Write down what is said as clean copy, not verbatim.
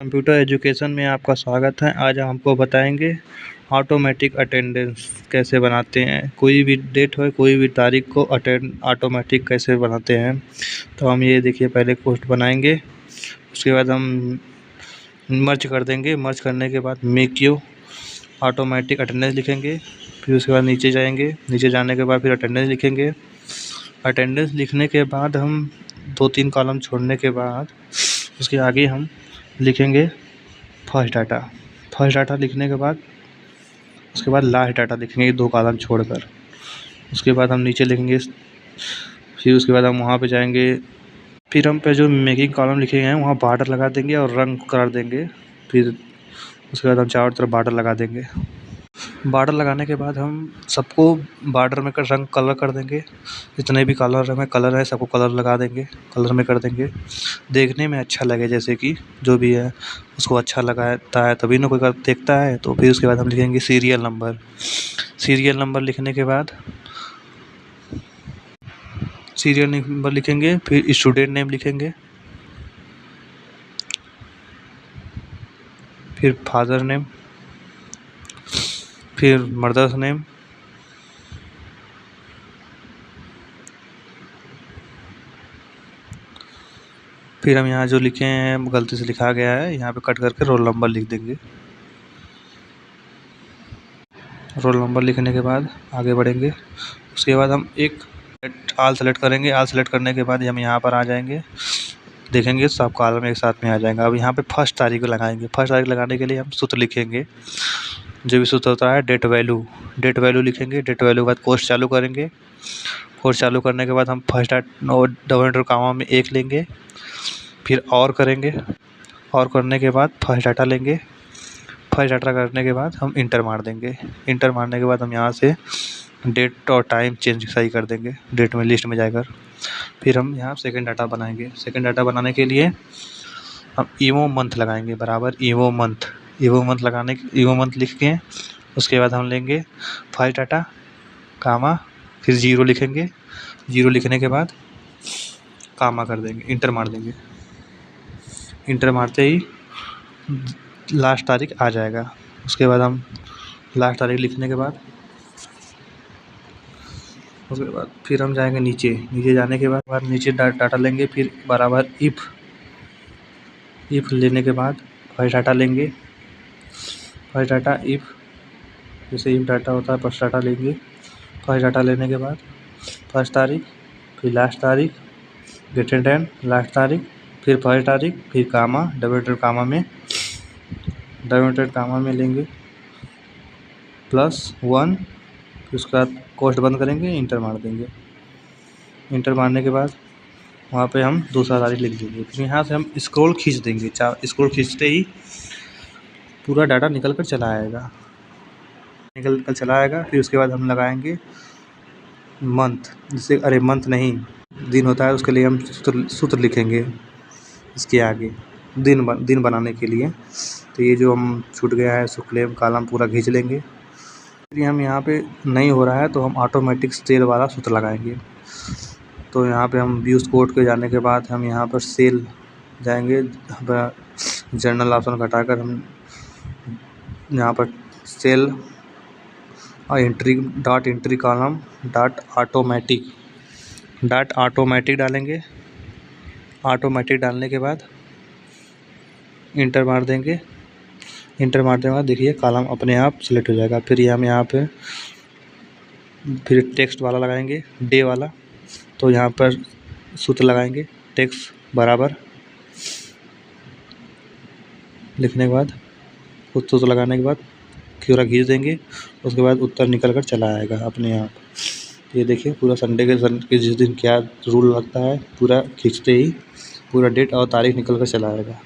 Computer education में आपका स्वागत है। आज हम आपको बताएंगे ऑटोमेटिक अटेंडेंस कैसे बनाते हैं। कोई भी डेट हो, कोई भी तारीख को ऑटोमेटिक कैसे बनाते हैं। तो हम ये देखिए, पहले पोस्ट बनाएंगे, उसके बाद हम मर्ज कर देंगे। मर्ज करने के बाद मेक यू ऑटोमेटिक अटेंडेंस लिखेंगे। फिर उसके बाद नीचे जाएंगे, नीचे जाने के बाद फिर अटेंडेंस लिखेंगे। अटेंडेंस लिखने के बाद हम 2-3 कॉलम छोड़ने के बाद उसके आगे हम लिखेंगे फर्स्ट डाटा। फर्स्ट डाटा लिखने के बाद उसके बाद लास्ट डाटा लिखेंगे 2 कॉलम छोड़कर। उसके बाद हम नीचे लिखेंगे, फिर उसके बाद हम वहाँ पे जाएंगे। फिर हम पे जो मेकिंग कॉलम लिखे हैं वहाँ बॉर्डर लगा देंगे और रंग कर देंगे। फिर उसके बाद हम चारों तरफ बॉर्डर लगा देंगे। बॉर्डर लगाने के बाद हम सबको बॉर्डर में रंग कलर कर देंगे। जितने भी कलर है सबको कलर लगा देंगे, कलर में कर देंगे। देखने में अच्छा लगे, जैसे कि जो भी है उसको अच्छा लगाता है तभी ना कोई देखता है। तो फिर उसके बाद हम लिखेंगे सीरियल नंबर। सीरियल नंबर लिखने के बाद सीरियल नंबर लिखेंगे, फिर स्टूडेंट नेम लिखेंगे, फिर फादर नेम, फिर मदर्स नेम, फिर हम यहाँ जो लिखे हैं गलती से लिखा गया है, यहाँ पे कट करके रोल नंबर लिख देंगे। रोल नंबर लिखने के बाद आगे बढ़ेंगे। उसके बाद हम एक ऑल सेलेक्ट करेंगे। ऑल सेलेक्ट करने के बाद हम यहाँ पर आ जाएंगे, देखेंगे सब कॉलम एक साथ में आ जाएगा। अब यहाँ पे फर्स्ट तारीख लगाएंगे। फर्स्ट तारीख लगाने के लिए हम सूत्र लिखेंगे, जो भी सूत्र होता है डेट वैल्यू। डेट वैल्यू लिखेंगे। डेट वैल्यू के बाद कोर्स चालू करेंगे। कोर्स चालू करने के बाद हम फर्स्ट डबल इंटर कामा में 1 लेंगे, फिर और करेंगे। और करने के बाद फर्स्ट डाटा लेंगे। फर्स्ट डाटा करने के बाद हम इंटर मार देंगे। इंटर मारने के बाद हम यहाँ से डेट और टाइम चेंज सही कर देंगे, डेट में लिस्ट में जाकर। फिर हम यहाँ सेकंड डाटा बनाएंगे। सेकंड डाटा बनाने के लिए हम ईवो मंथ लगाएंगे, बराबर ईवो मंथ। ईवो मंथ लिख के उसके बाद हम लेंगे फर्स्ट डाटा कामा, फिर 0 लिखेंगे। 0 लिखने के बाद कामा कर देंगे, इंटर मार देंगे। इंटर मारते ही लास्ट तारीख आ जाएगा। उसके बाद हम लास्ट तारीख लिखने के बाद उसके बाद फिर हम जाएंगे नीचे। नीचे जाने के बाद नीचे डाटा लेंगे, फिर बराबर इफ़ लेने के बाद फर्स्ट डाटा लेंगे। फर्स्ट डाटा इफ़, जैसे इफ़ डाटा होता है फर्स्ट डाटा लेंगे। फर्स्ट डाटा लेने के बाद फर्स्ट तारीख, फिर लास्ट तारीख, ग्रेटर देन लास्ट तारीख, फिर फर्स्ट तारीख, फिर कामा, डबल इंटेड कामा में लेंगे +1। फिर उसके बाद कोष्ठ बंद करेंगे, इंटर मार देंगे। इंटर मारने के बाद वहाँ पे हम दूसरा तारीख लिख देंगे। फिर यहाँ से हम स्क्रॉल खींच देंगे। स्क्रॉल खींचते ही पूरा डाटा निकल कर चला आएगा, फिर उसके बाद हम लगाएंगे मंथ। जैसे मंथ नहीं, दिन होता है, उसके लिए हम सूत्र लिखेंगे इसके आगे, दिन बनाने के लिए। तो ये जो हम छूट गया है इसको क्लेम कॉलम पूरा खींच लेंगे। फिर हम यहाँ पे नहीं हो रहा है तो हम ऑटोमेटिक सेल वाला सूत्र लगाएंगे। तो यहाँ पे हम व्यूज़ कोड के जाने के बाद हम यहाँ पर सेल जाएंगे। जनरल ऑप्शन घटाकर हम यहाँ पर सेल और एंट्री कॉलम ऑटोमेटिक डालेंगे। ऑटोमेटिक डालने के बाद इंटर मार देंगे। इंटर मारने के बाद देखिए कॉलम अपने आप सिलेक्ट हो जाएगा। फिर हम यहाँ पे फिर टेक्स्ट वाला लगाएंगे, डे वाला। तो यहाँ पर सूत्र लगाएंगे, टेक्स्ट बराबर लिखने के बाद उस सूत्र लगाने के बाद पूरा खींच देंगे। उसके बाद उत्तर निकल कर चला आएगा अपने आप। ये देखिए पूरा संडे के जिस दिन क्या रूल लगता है, पूरा खींचते ही पूरा डेट और तारीख निकल कर चला आएगा।